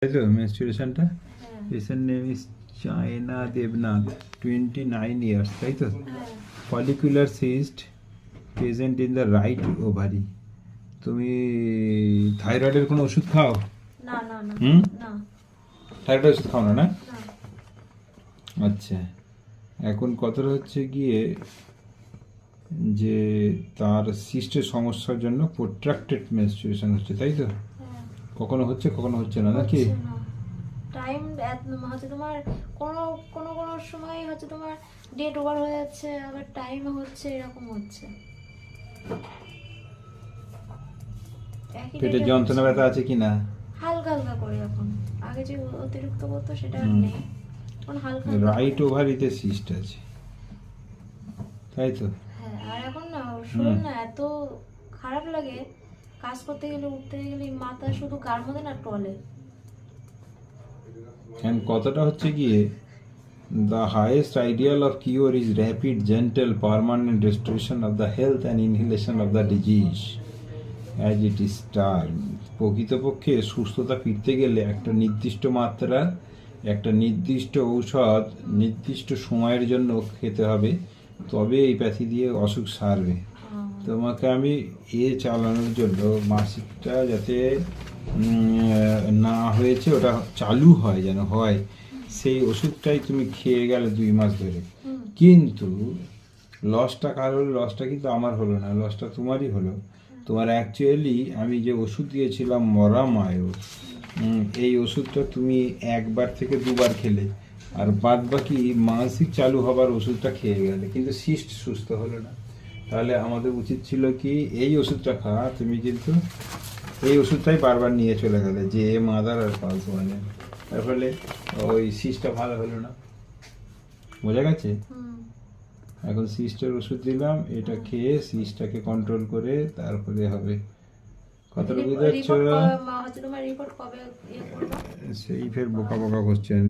তাই তো মেনস্ট্রুয়েশনটা। Patient name is Chaina Debnath, 29 years, তাই তো? Follicular cyst present in the right ovary. তুমি থাইরয়েডের কোনো ওষুধ খাও? না না না না, থাইরয়েডের ওষুধ খাও না? না, আচ্ছা। এখন কথাটা হচ্ছে গিয়ে যে তার সিস্টের সমস্যার জন্য প্রোট্রাক্টেড মেনস্ট্রুয়েশন হচ্ছে, তাই তো? কখনো হচ্ছে কখনো হচ্ছে না, নাকি? টাইম হচ্ছে তোমার কোনো কোনো কোনো সময় হচ্ছে তোমার ডেট ওভার হয়ে যাচ্ছে, আবার টাইম হচ্ছে, এরকম হচ্ছে। পেটে যন্ত্রণা ব্যথা আছে কি না? হালকা হালকা করে এখন, আগে যে অতিরিক্ত করতো সেটা নেই, এখন হালকা রাইট ওভারিতে সিস্ট আছে, তাই তো? হ্যাঁ, আর এখন না শরীর না এত খারাপ লাগে, কাজ করতে গেলে উঠতে গেলে মাথা শুধু গার মধ্যে না টলে। কথাটা হচ্ছে গিয়ে the highest ideal of cure is rapid, gentle, permanent restoration of the health and inhalation of the disease as it is termed. প্রকৃতপক্ষে সুস্থতা ফিরতে গেলে একটা নির্দিষ্ট মাত্রা, একটা নির্দিষ্ট ঔষধ নির্দিষ্ট সময়ের জন্য খেতে হবে, তবে এই প্যাথি দিয়ে অসুখ সারবে। তোমাকে আমি চালানোর জন্য মাসিকটা যাতে না হয়েছে ওটা চালু হয়, যেন হয়, সেই ওষুধটাই তুমি খেয়ে গেলে 2 মাস ধরে। কিন্তু লসটা কার হলো? লসটা কিন্তু আমার হলো না, লসটা তোমারই হলো। তোমার অ্যাকচুয়ালি আমি যে ওষুধ দিয়েছিলাম মরামায়ো, এই ওষুধটা তুমি 1বার থেকে 2বার খেলে, আর বাদ বাকি মানসিক চালু হবার ওষুধটা খেয়ে গেলে, কিন্তু সিস্ট সুস্থ হলো না। তাহলে আমাদের উচিত ছিল কি এই ওষুধটা খাওয়া, তুমি কিন্তু এই ওষুধটাই বারবার নিয়ে চলে গেলে, যে মাদার আর পালস মানে, তার ফলে ওই সিস্টটা ভালো হলো না। বোঝা গেছে? এখন সিস্টের ওষুধ দিলাম, এটা খেয়ে সিস্টটাকে কন্ট্রোল করে তারপরে হবে। কথাটা বুঝতে পারছো? সেই ফের বোকা বোকা কোশ্চেন।